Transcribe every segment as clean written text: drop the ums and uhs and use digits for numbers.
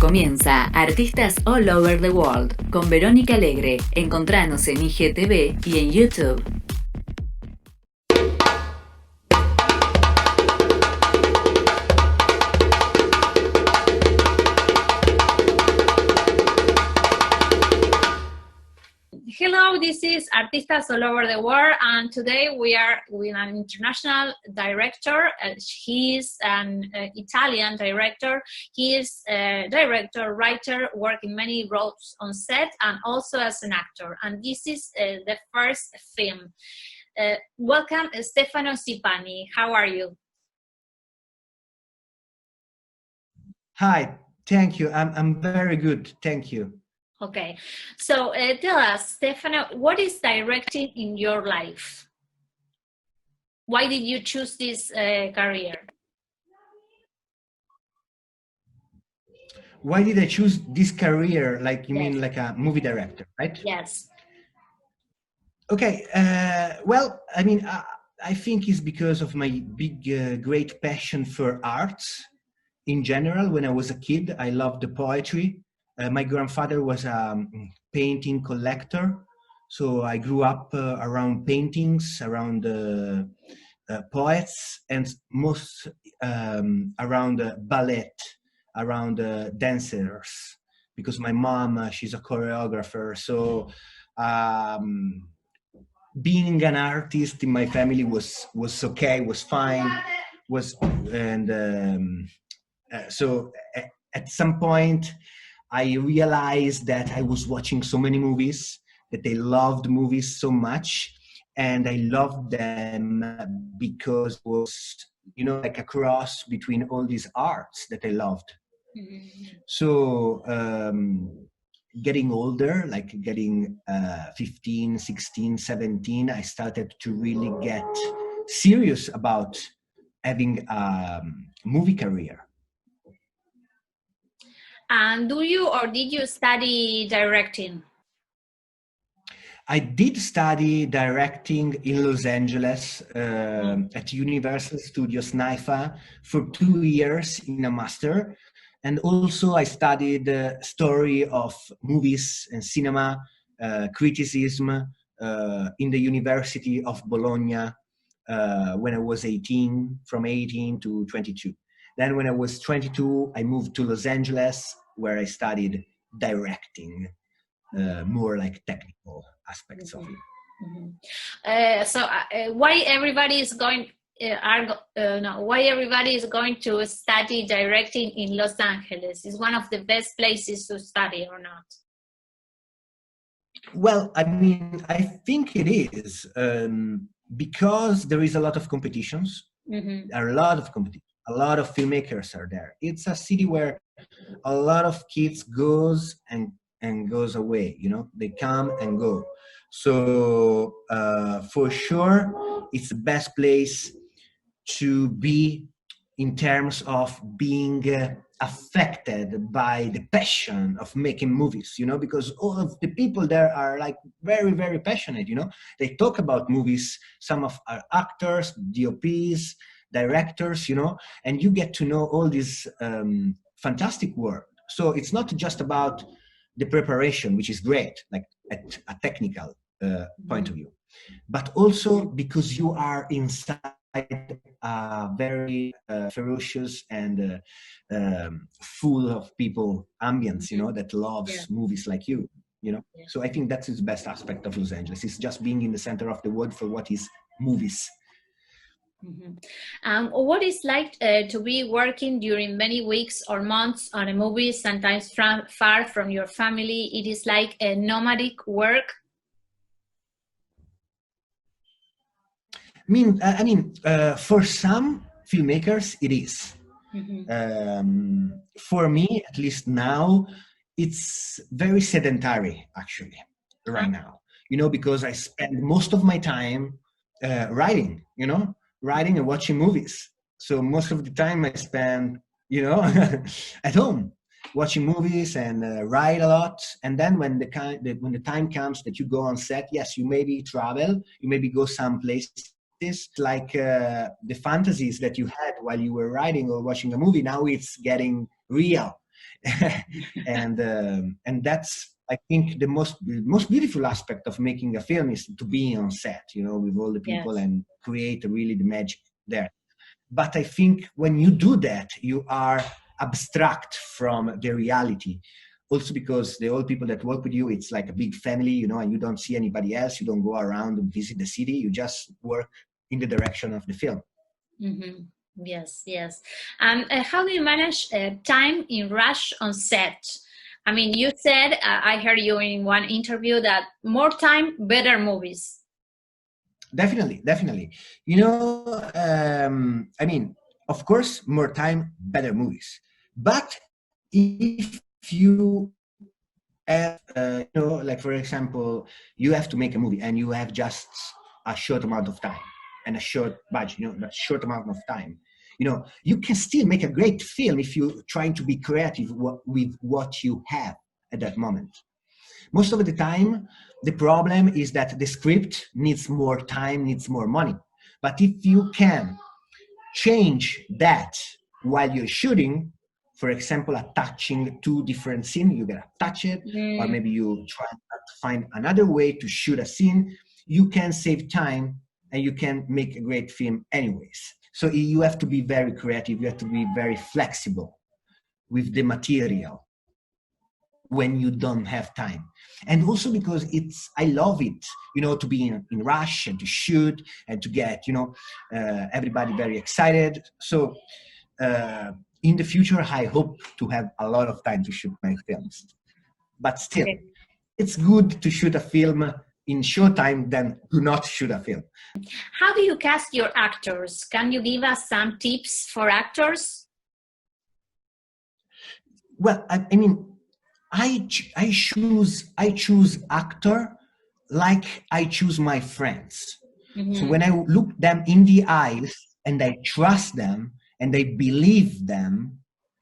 Comienza Artistas All Over the World con Verónica Alegre. Encontranos en IGTV y en YouTube. Hello, this is Artistas All Over the World, and today we are with an international director. He's an Italian director. He is a director, writer, working many roles on set and also as an actor. And this is the first film. Welcome, Stefano Cipani. How are you? Hi, thank you. I'm very good, thank you. Okay, so tell us, Stefano, what is directing in your life? Why did you choose this career? Why did I choose this career? Like, you Yes. mean like a movie director, right? Yes. Okay, well, I mean, I think it's because of my big, great passion for arts. In general, when I was a kid, I loved the poetry. My grandfather was a painting collector, so I grew up around paintings, around poets, and most around ballet, around dancers, because my mom, she's a choreographer. So being an artist in my family was okay, was fine, so at some point, I realized that I was watching so many movies, that I loved movies so much, and I loved them because it was, you know, like a cross between all these arts that I loved. Mm-hmm. So getting older, like getting 15, 16, 17, I started to really get serious about having a movie career. And do you or did you study directing? I did study directing in Los Angeles at Universal Studios NYFA for 2 years in a master. And also I studied story of movies and cinema, criticism in the University of Bologna when I was 18, from 18 to 22. Then when I was 22, I moved to Los Angeles, where I studied directing, more like technical aspects of it. Mm-hmm. So why everybody is going? Why everybody is going to study directing in Los Angeles? Is one of the best places to study, or not? Well, I mean, I think it is because there is a lot of competitions. Mm-hmm. There are a lot of competitions. A lot of filmmakers are there. It's a city where a lot of kids goes and goes away, you know, they come and go. So for sure, it's the best place to be in terms of being affected by the passion of making movies, you know, because all of the people there are like very, very passionate, you know. They talk about movies. Some of our actors, DOPs, directors, you know, and you get to know all this fantastic work. So it's not just about the preparation, which is great, like at a technical point of view, but also because you are inside a very ferocious and full of people ambience, you know, that loves movies like you know. So I think that's the best aspect of Los Angeles. It's just being in the center of the world for what is movies. Mm-hmm. What is like to be working during many weeks or months on a movie, sometimes far from your family? It is like a nomadic work. I mean, for some filmmakers, it is. Mm-hmm. For me, at least now, it's very sedentary, actually, right now. You know, because I spend most of my time writing, you know, writing and watching movies. So most of the time I spend, you know, at home watching movies and write a lot. And then when the time comes that you go on set, yes, you maybe travel, you maybe go someplace. Like the fantasies that you had while you were writing or watching a movie, now it's getting real. and that's, I think, the most beautiful aspect of making a film is to be on set, you know, with all the people, Yes. and create really the magic there. But I think when you do that, you are abstract from the reality. Also because the old people that work with you, it's like a big family, you know, and you don't see anybody else. You don't go around and visit the city. You just work in the direction of the film. Mm-hmm. Yes, yes. And how do you manage time in rush on set? I mean, you said, I heard you in one interview, that more time, better movies. Definitely. You know, I mean, of course, more time, better movies. But if you have, you know, like for example, you have to make a movie and you have just a short amount of time and a short budget, you know, that short amount of time, you know, you can still make a great film if you're trying to be creative with what you have at that moment. Most of the time, the problem is that the script needs more time, needs more money. But if you can change that while you're shooting, for example, attaching two different scenes, you can attach it, or maybe you try to find another way to shoot a scene, you can save time and you can make a great film anyways. So you have to be very creative, you have to be very flexible with the material when you don't have time. And also because I love it, you know, to be in rush and to shoot and to get, you know, everybody very excited. So in the future, I hope to have a lot of time to shoot my films. But still, okay, it's good to shoot a film in short time than to not shoot a film. How do you cast your actors? Can you give us some tips for actors? Well, I mean, I choose actor like I choose my friends. Mm-hmm. So when I look them in the eyes and I trust them and I believe them,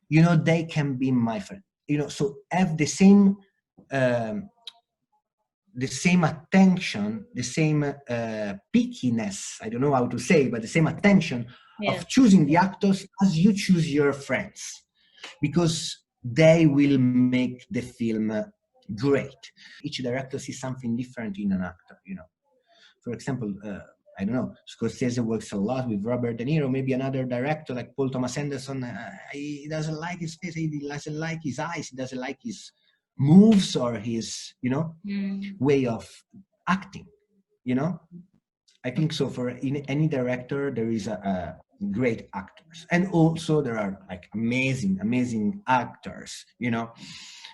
you know, they can be my friend. You know, so have the same attention, the same pickiness. I don't know how to say, but the same attention of choosing the actors as you choose your friends, because they will make the film great. Each director sees something different in an actor, you know. For example, I don't know, Scorsese works a lot with Robert De Niro. Maybe another director like Paul Thomas Anderson, he doesn't like his face, he doesn't like his eyes, he doesn't like his moves or his, you know, way of acting, you know. I think so. For any director, there is a great actors, and also there are like amazing actors, you know.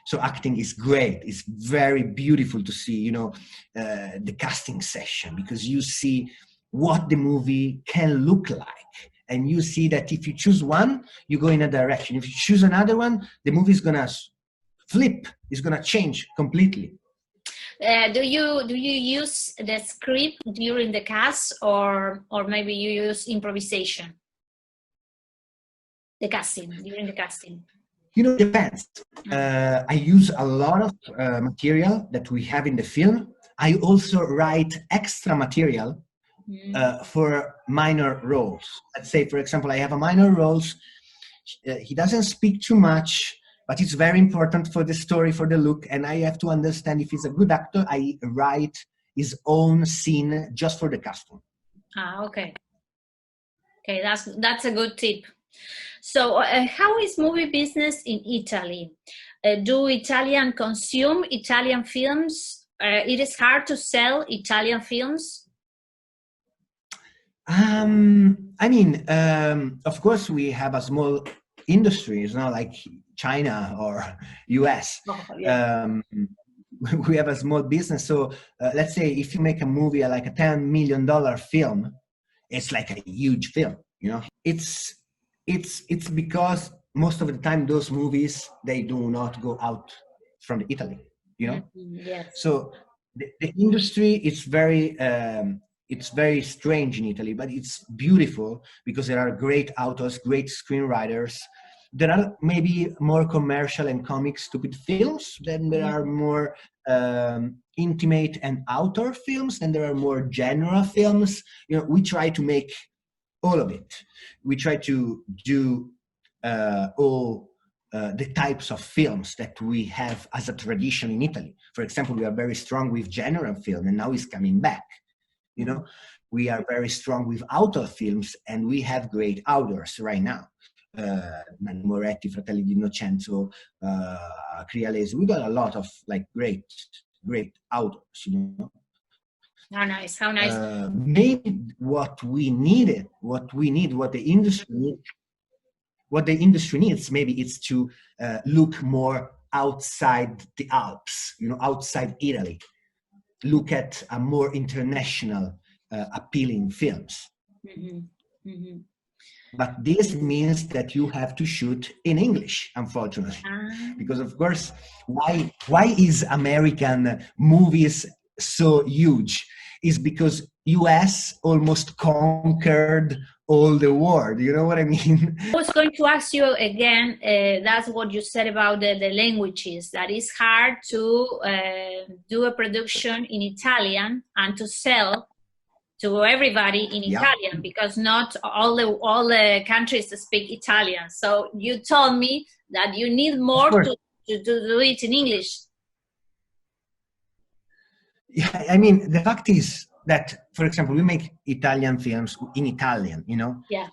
So acting is great. It's very beautiful to see, you know, the casting session, because you see what the movie can look like, and you see that if you choose one, you go in a direction. If you choose another one, the movie is gonna flip. It's gonna change completely. Do you use the script during the cast, or maybe you use improvisation? During the casting. You know, it depends. I use a lot of material that we have in the film. I also write extra material for minor roles. Let's say, for example, I have a minor roles. He doesn't speak too much, but it's very important for the story, for the look, and I have to understand if he's a good actor. I write his own scene just for the casting. Okay. Okay, that's a good tip. So how is movie business in Italy? Do Italians consume Italian films? It is hard to sell Italian films? I mean, of course, we have a small industry. It's not like China or US. We have a small business. So let's say if you make a movie like a $10 million film, it's like a huge film, you know. It's because most of the time those movies, they do not go out from Italy, you know. So the industry is very strange in Italy, but it's beautiful because there are great authors, great screenwriters. There are maybe more commercial and comic stupid films, then there are more intimate and author films, then there are more genre films. You know, we try to make all of it. We try to do all the types of films that we have as a tradition in Italy. For example, we are very strong with genre film, and now it's coming back. You know, we are very strong with author films, and we have great authors right now. Nanni Moretti, Fratelli di Innocenzo, Crialese. We got a lot of like great authors, you know. How nice, how nice. Maybe what the industry needs, maybe it's to look more outside the Alps, you know, outside Italy. Look at a more international, appealing films. Mm-hmm. Mm-hmm. But this means that you have to shoot in English, unfortunately, because of course, why is American movies so huge? Is because US almost conquered all the world. You know what I mean? I was going to ask you again, that's what you said about the languages, that it's hard to do a production in Italian and to sell to everybody in Italian, because not all the countries speak Italian. So you told me that you need more to do it in English. Yeah, I mean, the fact is that, for example, we make Italian films in Italian, you know? Yeah.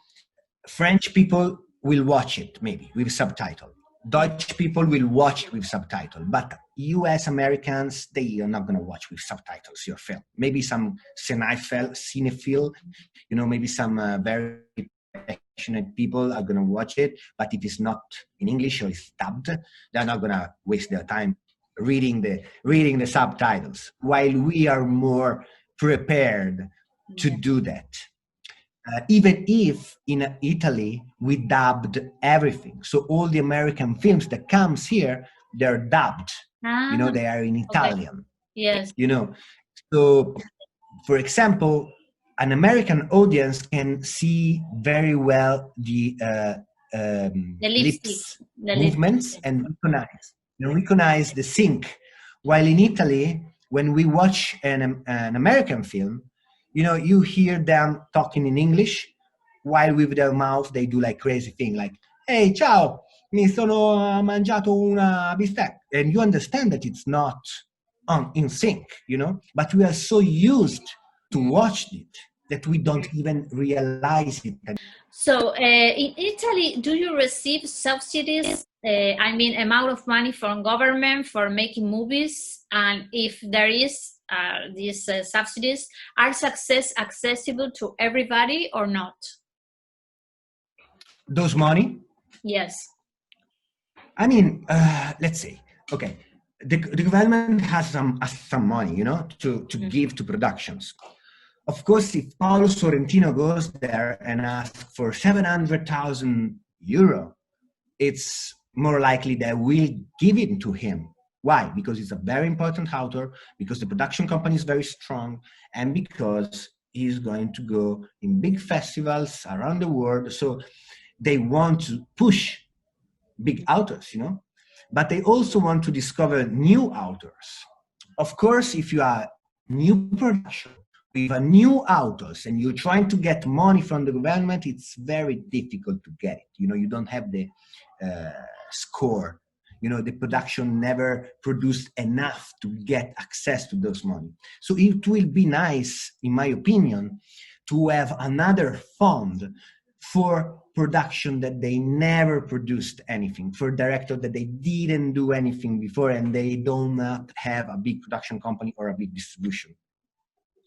French people will watch it, maybe, with subtitle. Dutch people will watch it with subtitle. But US Americans, they are not going to watch with subtitles your film. Maybe some cinephile, you know, maybe some very passionate people are going to watch it. But if it's not in English or it's dubbed, they're not going to waste their time reading the subtitles, while we are more prepared to do that. Even if in Italy we dubbed everything, so all the American films that comes here, they're dubbed. You know, they are in Italian. Okay. Yes. You know, so for example, an American audience can see very well the lips movements and recognize the sync. While in Italy, when we watch an American film, you know, you hear them talking in English, while with their mouth they do like crazy thing, like, "Hey, ciao, mi sono mangiato una bistec," and you understand that it's not in sync, you know. But we are so used to watch it that we don't even realize it. So in Italy, do you receive subsidies? I mean, amount of money from government for making movies, and if there is these subsidies, are accessible to everybody or not? Those money? Yes. I mean, let's say, okay, the government has some money, you know, to give to productions. Of course, if Paolo Sorrentino goes there and asks for 700,000 euro, it's more likely that we'll give it to him. Why? Because he's a very important author, because the production company is very strong, and because he's going to go in big festivals around the world. So they want to push big authors, you know, but they also want to discover new authors. Of course, if you are new production with a new authors and you're trying to get money from the government, it's very difficult to get it. You know, you don't have the score. You know, the production never produced enough to get access to those money. So it will be nice, in my opinion, to have another fund for production that they never produced anything, for director that they didn't do anything before and they do not have a big production company or a big distribution.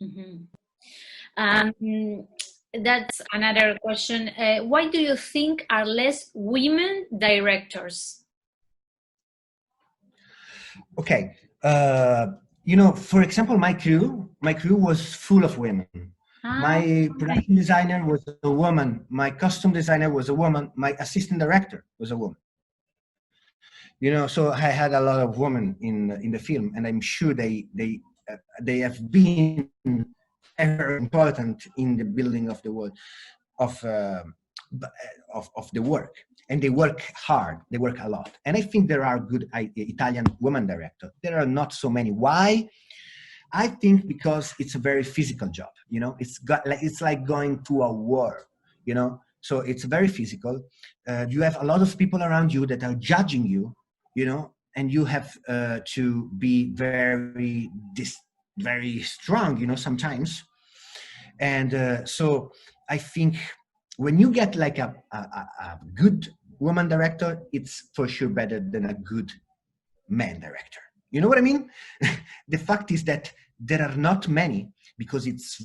Mm-hmm. That's another question. Why do you think are less women directors? Okay, you know, for example, my crew was full of women. My production designer was a woman. My costume designer was a woman. My assistant director was a woman. You know, so I had a lot of women in the film, and I'm sure they have been very important in the building of the world of the work. And they work hard. They work a lot. And I think there are good Italian women directors. There are not so many. Why? I think because it's a very physical job. You know, it's like going to a war. You know, So it's very physical. You have a lot of people around you that are judging you, you know, and you have to be very strong, you know, sometimes. And so I think when you get like a good woman director, it's for sure better than a good man director. You know what I mean? The fact is that there are not many, because it's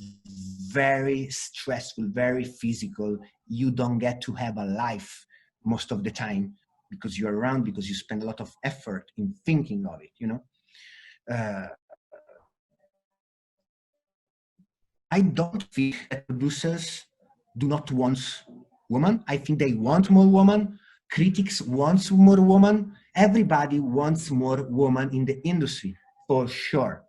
very stressful, very physical. You don't get to have a life most of the time because you're around, because you spend a lot of effort in thinking of it, you know? I don't think that producers do not want women. I think they want more women. Critics want more women. Everybody wants more women in the industry, for sure.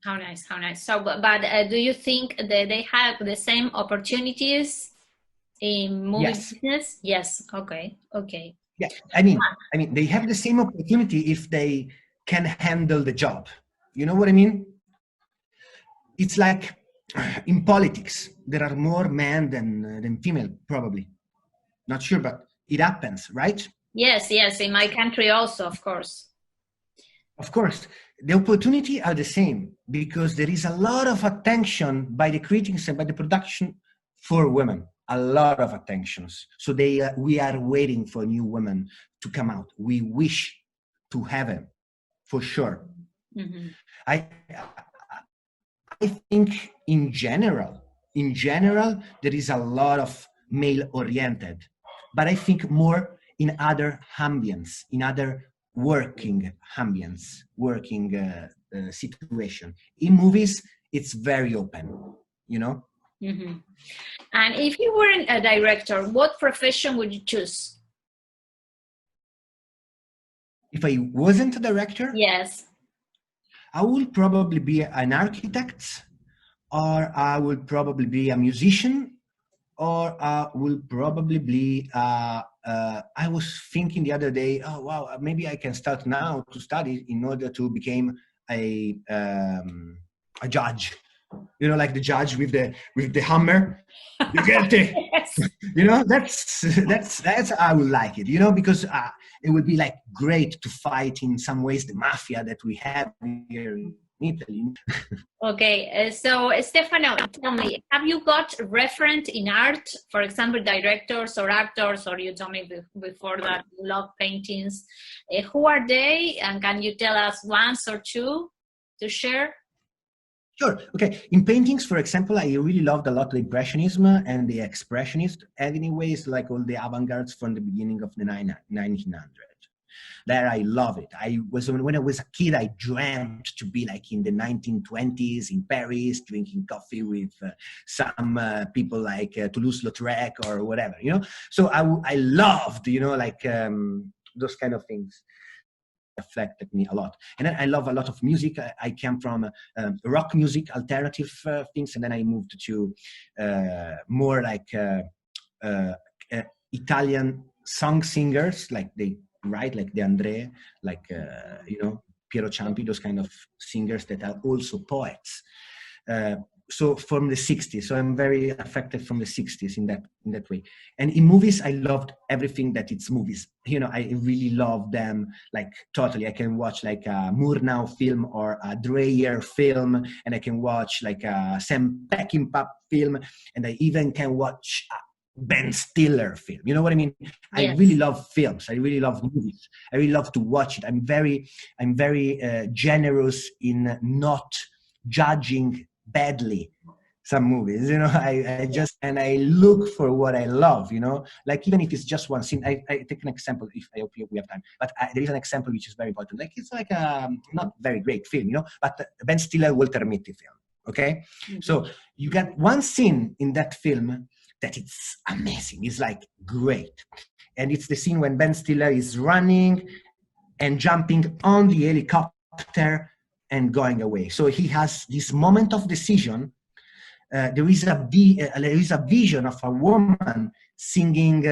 How nice, how nice. So, but do you think that they have the same opportunities in movie business? Yes. Okay. Okay. Yeah. I mean, they have the same opportunity if they can handle the job. You know what I mean? It's like in politics, there are more men than female, probably. Not sure, but it happens, right? Yes, yes. In my country also, of course. Of course. The opportunity are the same, because there is a lot of attention by the critics and by the production for women. A lot of attentions. So we are waiting for new women to come out. We wish to have them, for sure. Mm-hmm. I think in general, there is a lot of male-oriented, but I think more in other ambience, in other working ambience, working situation. In movies, it's very open, you know? Mm-hmm. And if you weren't a director, what profession would you choose? If I wasn't a director? Yes. I would probably be an architect, or I would probably be a musician, or I would probably be, I was thinking the other day, oh wow, maybe I can start now to study in order to become a judge. You know, like the judge with the hammer. You get it? Yes. You know, that's how I would like it. You know, because it would be like great to fight in some ways the mafia that we have here in Italy. Okay, so Stefano, tell me, have you got reference in art, for example, directors or actors, or you told me before that you love paintings. Who are they, and can you tell us once or two to share? Sure. Okay. In paintings, for example, I really loved a lot the Impressionism and the Expressionist, and anyways, like all the avant-gardes from the beginning of the 1900s. There, I love it. When I was a kid, I dreamt to be like in the 1920s in Paris, drinking coffee with some people like Toulouse-Lautrec or whatever, you know? So I loved, you know, like those kind of things. Affected me a lot. And then I love a lot of music. I came from rock music, alternative things, and then I moved to more like Italian song singers, like they write, like De André, like you know, Piero Ciampi, those kind of singers that are also poets. So from the 60s, so I'm very affected from the 60s in that way. And in movies, I loved everything that it's movies. You know, I really love them, like totally. I can watch like a Murnau film or a Dreyer film, and I can watch like a Sam Peckinpah film, and I even can watch a Ben Stiller film. You know what I mean? Yes. I really love films. I really love movies. I really love to watch it. I'm very generous in not judging badly some movies, you know. I just, and I look for what I love, you know, like even if it's just one scene. I take an example, if I hope we have time, but there is an example which is very important. Like it's like a not very great film, you know, but Ben Stiller, Walter Mitty film. Okay, mm-hmm. So you get one scene in that film that it's amazing. It's like great, and it's the scene when Ben Stiller is running and jumping on the helicopter and going away. So he has this moment of decision. There is a vision of a woman singing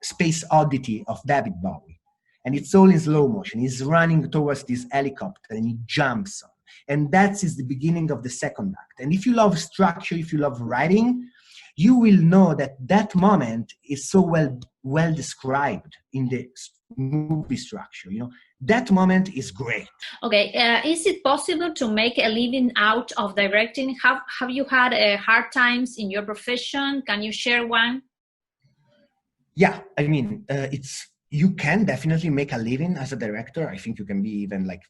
Space Oddity of David Bowie. And it's all in slow motion. He's running towards this helicopter and he jumps on. And that is the beginning of the second act. And if you love structure, if you love writing, you will know that that moment is so well described in the movie structure. That moment is great. Okay, is it possible to make a living out of directing? Have you had hard times in your profession? Can you share one? Yeah, I mean, you can definitely make a living as a director. I think you can be even like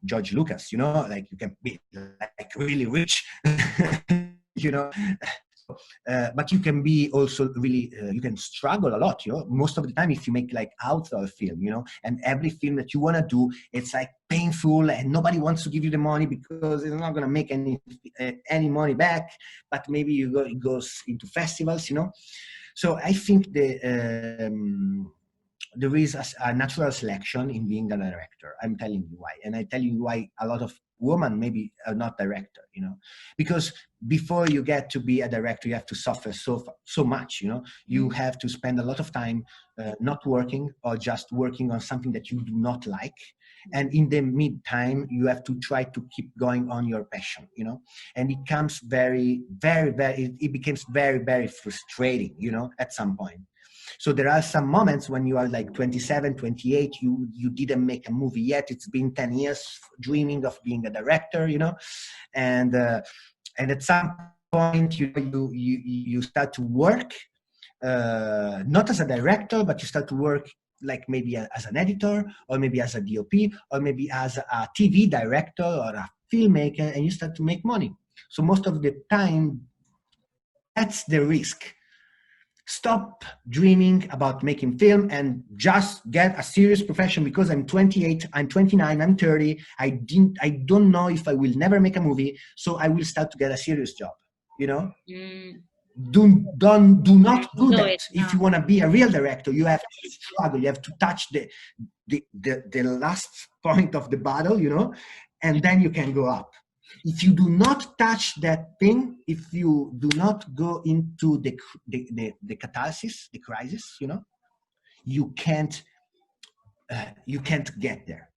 George Lucas, like you can be like really rich, but you can be also really, you can struggle a lot, most of the time if you make like outdoor film, and every film that you want to do, it's like painful and nobody wants to give you the money because it's not going to make any money back, but maybe it goes into festivals, So I think there is a natural selection in being a director. I'm telling you why. And I tell you why a lot of women maybe are not director, because before you get to be a director, you have to suffer so much, you have to spend a lot of time not working or just working on something that you do not like. And in the meantime, you have to try to keep going on your passion, and it becomes very, very frustrating, at some point. So there are some moments when you are like 27, 28, you didn't make a movie yet. It's been 10 years dreaming of being a director, and at some point you start to work, not as a director, but you start to work like maybe as an editor, or maybe as a DOP, or maybe as a TV director or a filmmaker, and you start to make money. So most of the time, that's the risk. Stop dreaming about making film and just get a serious profession, because I'm 28, I'm 29, I'm 30. I don't know if I will never make a movie, so I will start to get a serious job, Do not do that. If you want to be a real director, you have to struggle. You have to touch the last point of the battle, and then you can go up. If you do not touch that thing, if you do not go into the catharsis, the crisis, you can't get there.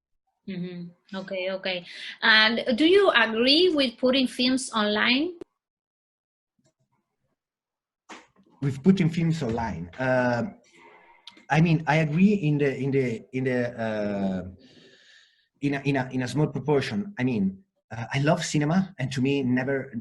Mm-hmm. Okay. And do you agree with putting films online? With putting films online, I mean, I agree in a small proportion. I mean, I love cinema, and to me, never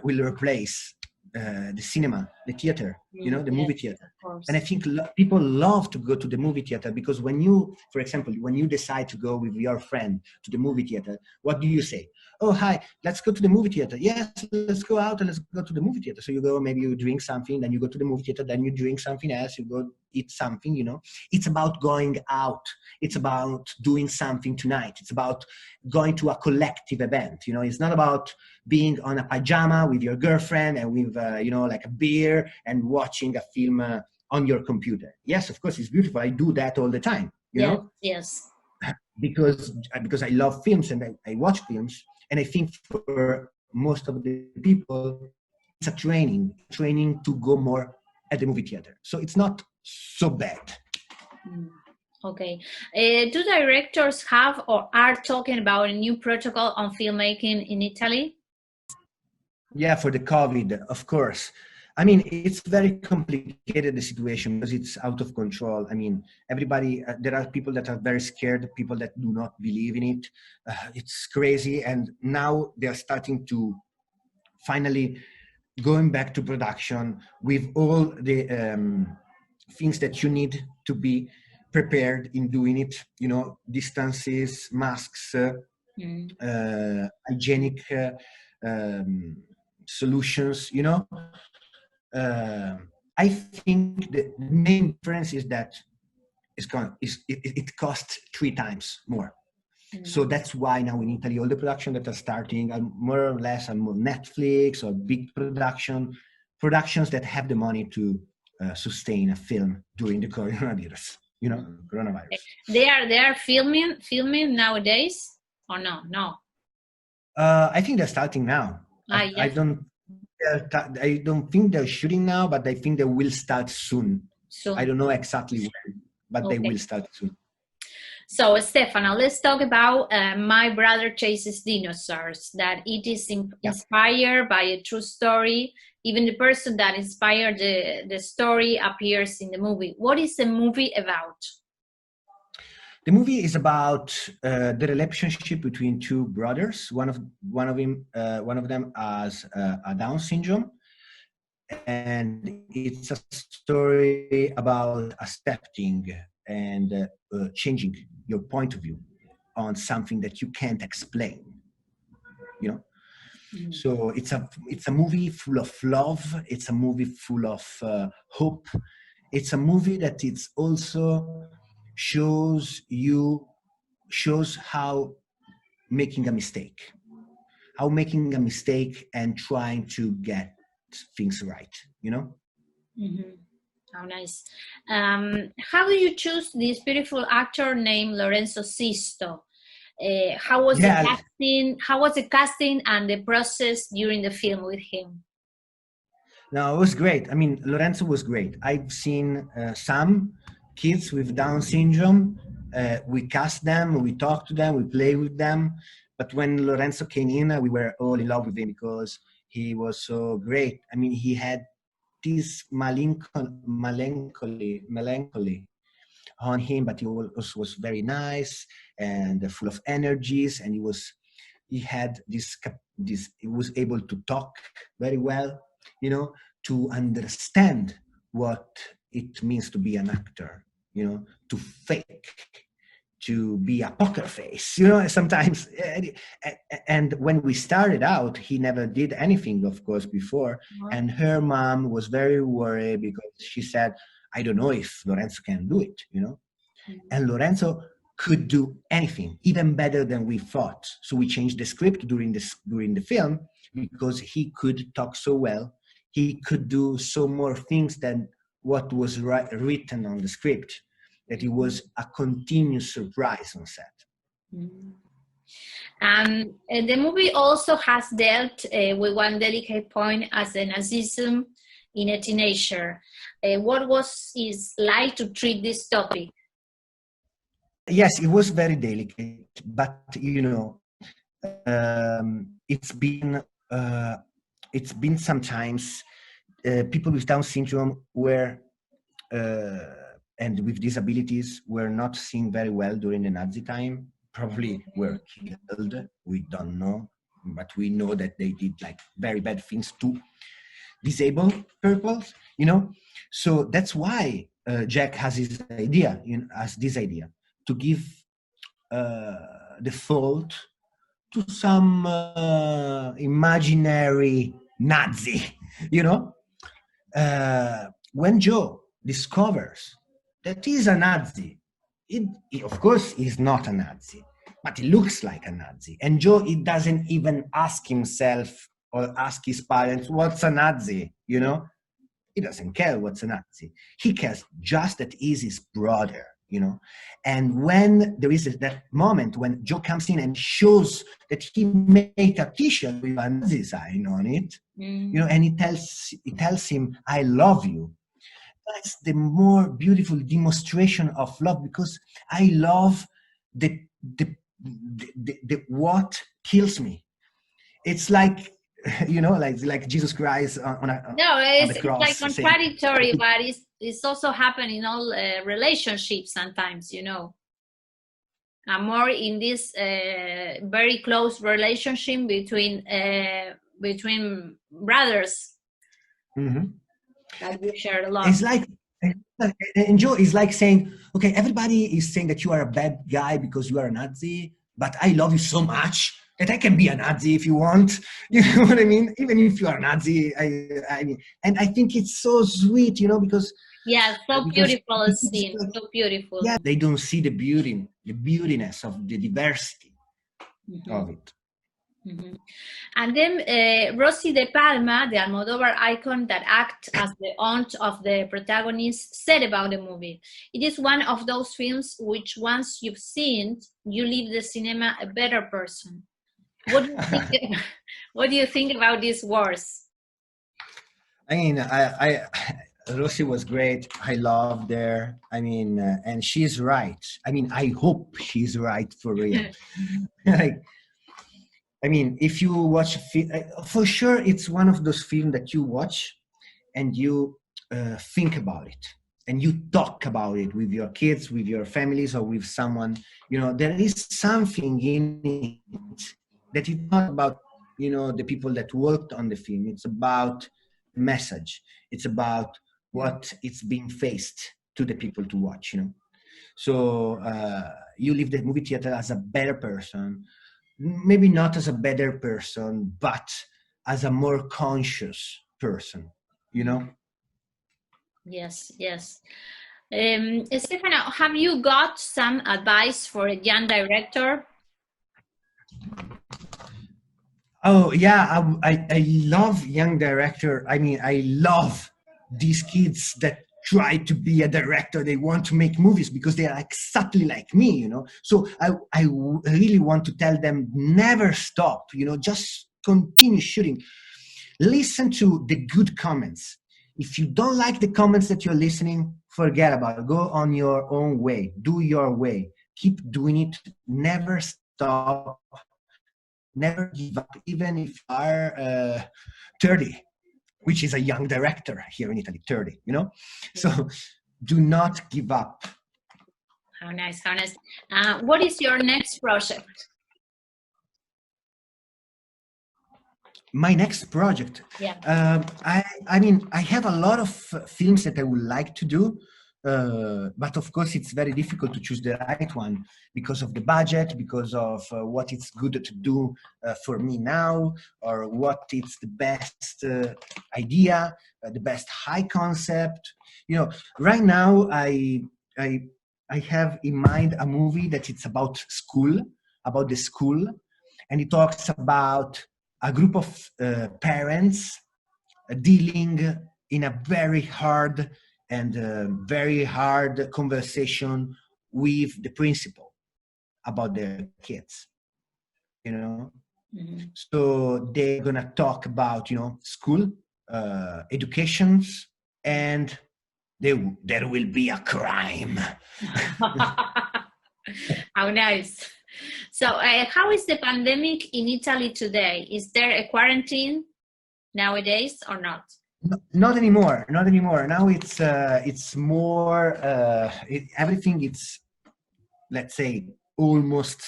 will replace the cinema, the theater, the movie theater. And I think people love to go to the movie theater, because for example, when you decide to go with your friend to the movie theater, what do you say? Oh, hi, let's go to the movie theater. Yes, let's go out and let's go to the movie theater. So you go, maybe you drink something, then you go to the movie theater, then you drink something else, you go eat something, It's about going out. It's about doing something tonight. It's about going to a collective event. It's not about being on a pajama with your girlfriend and with, like a beer and watching a film on your computer. Yes, of course, it's beautiful. I do that all the time, you know? Yes. Because I love films and I watch films. And I think for most of the people, it's a training to go more at the movie theater. So it's not so bad. Okay. Do directors have or are talking about a new protocol on filmmaking in Italy? Yeah, for the COVID, of course. I mean, it's very complicated, the situation, because it's out of control. I mean, everybody, there are people that are very scared, people that do not believe in it. It's crazy. And now they're starting to finally going back to production with all the things that you need to be prepared in doing it, distances, masks, hygienic solutions, I think the main difference is that it costs 3 times more. So that's why now in Italy, all the production that are starting are more or less on Netflix or big productions that have the money to sustain a film during the coronavirus, coronavirus. They are filming nowadays, or no? I think they're starting now. Yes. I don't think they're shooting now, but I think they will start soon. I don't know exactly when, but they will start soon. So, Stefano, let's talk about My Brother Chases Dinosaurs, that it is inspired by a true story. even the person that inspired the story appears in the movie. What is the movie about? The movie is about the relationship between two brothers. One of them has a Down syndrome, and it's a story about accepting and changing your point of view on something that you can't explain. You know, so it's a movie full of love. It's a movie full of hope. It's a movie that it's also shows how making a mistake and trying to get things right, you know. How nice. How do you choose this beautiful actor named Lorenzo Sisto? How was the casting and the process during the film with him? No, it was great. I mean, Lorenzo was great. I've seen some kids with Down syndrome. We cast them, we talk to them, we play with them. But when Lorenzo came in, we were all in love with him because he was so great. I mean, he had this melancholy on him, but he also was very nice and full of energies. And he was able to talk very well, you know, to understand what it means to be an actor, you know, to fake, to be a poker face, you know, sometimes. And when we started out, he never did anything, of course, before. And her mom was very worried because she said, I don't know if Lorenzo can do it, you know. And Lorenzo could do anything, even better than we thought. So we changed the script during the film because he could talk so well. He could do so more things than what was written on the script, that it was a continuous surprise on set. And the movie also has dealt with one delicate point as the Nazism in a teenager. What was it like to treat this topic? Yes, it was very delicate, but you know, it's been sometimes people with Down syndrome were and with disabilities were not seen very well during the Nazi time. Probably were killed. We don't know, but we know that they did like very bad things to disabled people, you know. So that's why Jack has this idea, to give the fault to some imaginary Nazi, you know. When Joe discovers that he's a Nazi, he of course he's not a Nazi, but he looks like a Nazi. And Joe, he doesn't even ask himself or ask his parents, what's a Nazi, you know? He doesn't care what's a Nazi. He cares just that he's his brother, you know? And when there is that moment when Joe comes in and shows that he made a t-shirt with a Nazi sign on it, you know, and he tells him, I love you. That's the more beautiful demonstration of love, because I love the what kills me. It's like, you know, like Jesus Christ on the cross. It's like contradictory, but it's also happening in all relationships sometimes, you know. More in this very close relationship between brothers. That we share a lot. It's like, and Joe is like saying, okay, everybody is saying that you are a bad guy because you are a Nazi, but I love you so much that I can be a Nazi if you want. You know what I mean? Even if you are a Nazi, I mean, and I think it's so sweet, you know, because beautiful scene, so beautiful. Yeah, they don't see the beautiness of the diversity of it. And then Rosy de Palma, the Almodóvar icon that acts as the aunt of the protagonist, said about the movie, it is one of those films which once you've seen, you leave the cinema a better person. What do you think, what do you think about these words? I mean, Rosy was great. I loved her. I mean, and she's right. I mean, I hope she's right for real. I mean, if you watch a film, for sure, it's one of those films that you watch and you think about it and you talk about it with your kids, with your families, or with someone. You know, there is something in it that is not about, you know, the people that worked on the film. It's about the message. It's about what it's being faced to the people to watch, you know. So you leave the movie theater as a better person, maybe not as a better person, but as a more conscious person, you know? Yes, yes. Stefano, have you got some advice for a young director? Oh yeah, I love young director. I mean, I love these kids that try to be a director. They want to make movies because they are exactly like me, you know. So I really want to tell them, never stop, you know, just continue shooting. Listen to the good comments. If you don't like the comments that you're listening, forget about it. Go on your own way. Do your way. Keep doing it. Never stop. Never give up, even if you are 30, which is a young director here in Italy, 30, you know? So do not give up. How nice, how nice. What is your next project? My next project. Yeah. I mean, I have a lot of films that I would like to do, but of course it's very difficult to choose the right one because of the budget, because of what it's good to do for me now, or what it's the best idea, the best high concept. You know, right now I have in mind a movie that it's about school, about the school, and it talks about a group of parents dealing in a very hard conversation with the principal about their kids, you know. Mm-hmm. So they're gonna talk about, you know, school, educations, and there will be a crime. How nice. So how is the pandemic in Italy today? Is there a quarantine nowadays or not? No, not anymore. Not anymore. Now it's more everything. It's, let's say, almost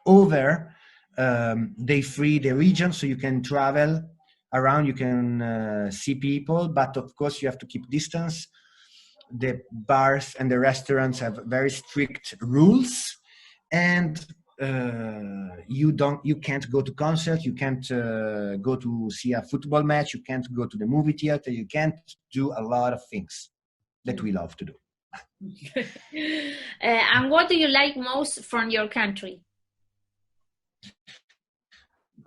over. They free the region, so you can travel around. You can see people, but of course you have to keep distance. The bars and the restaurants have very strict rules, and you can't go to concerts, you can't go to see a football match, you can't go to the movie theater, you can't do a lot of things that we love to do. And what do you like most from your country?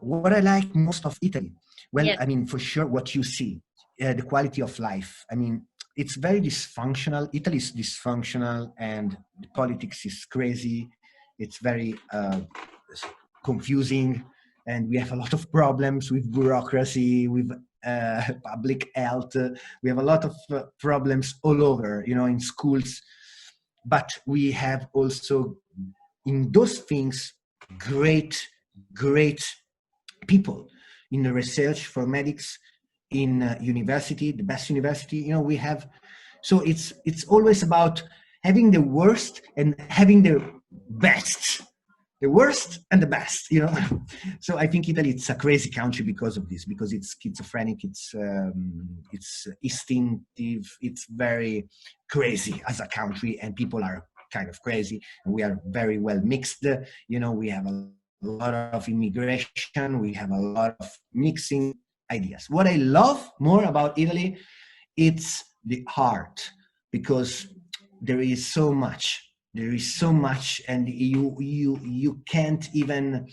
What I like most of Italy, well, yes. I mean, for sure, what you see, the quality of life. I mean, it's very dysfunctional. Italy is dysfunctional, and the politics is crazy. It's very confusing, and we have a lot of problems with bureaucracy, with public health. We have a lot of problems all over, you know, in schools. But we have also, in those things, great people in the research for medics, in university, the best university, you know, we have. So it's always about having the worst and having the best, the worst and the best, you know. So I think Italy, it's a crazy country because of this, because it's schizophrenic, it's instinctive, it's very crazy as a country, and people are kind of crazy, and we are very well mixed, you know. We have a lot of immigration, we have a lot of mixing ideas. What I love more about Italy, it's the art, because there is so much, and you can't even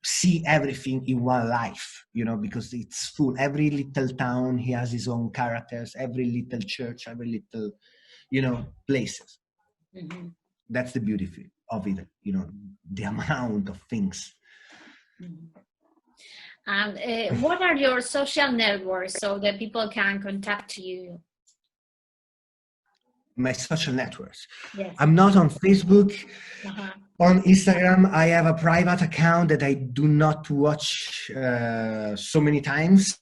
see everything in one life, you know, because it's full. Every little town, he has his own characters, every little church, every little, you know, places. Mm-hmm. That's the beauty of it, you know, the amount of things. Mm-hmm. And what are your social networks so that people can contact you? my social networks. Yes. I'm not on Facebook. Uh-huh. On Instagram, I have a private account that I do not watch so many times,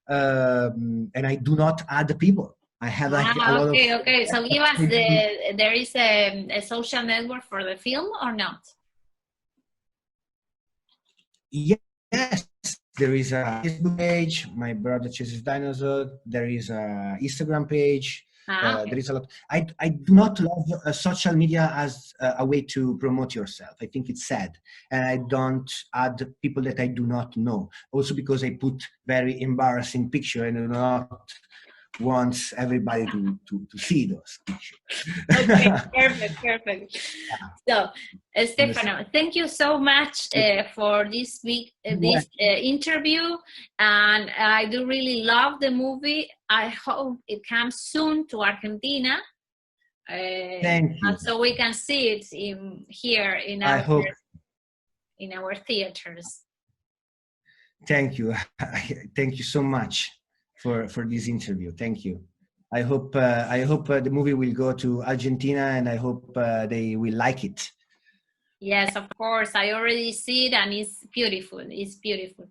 and I do not add people. I have like a lot of. Okay. So give us there is a social network for the film or not? Yes, there is a Facebook page. My brother chases dinosaurs. There is a Instagram page. Okay. There is a lot. I do not love social media as a way to promote yourself. I think it's sad, and I don't add people that I do not know. Also because I put very embarrassing picture and do not want everybody to see those pictures. Okay, perfect. So, Stefano, thank you so much for this interview, and I do really love the movie. I hope it comes soon to Argentina. Thank you. And so we can see it here in our theaters. Thank you. Thank you so much for this interview. Thank you. I hope the movie will go to Argentina, and I hope they will like it. Yes, of course. I already see it, and it's beautiful. It's beautiful.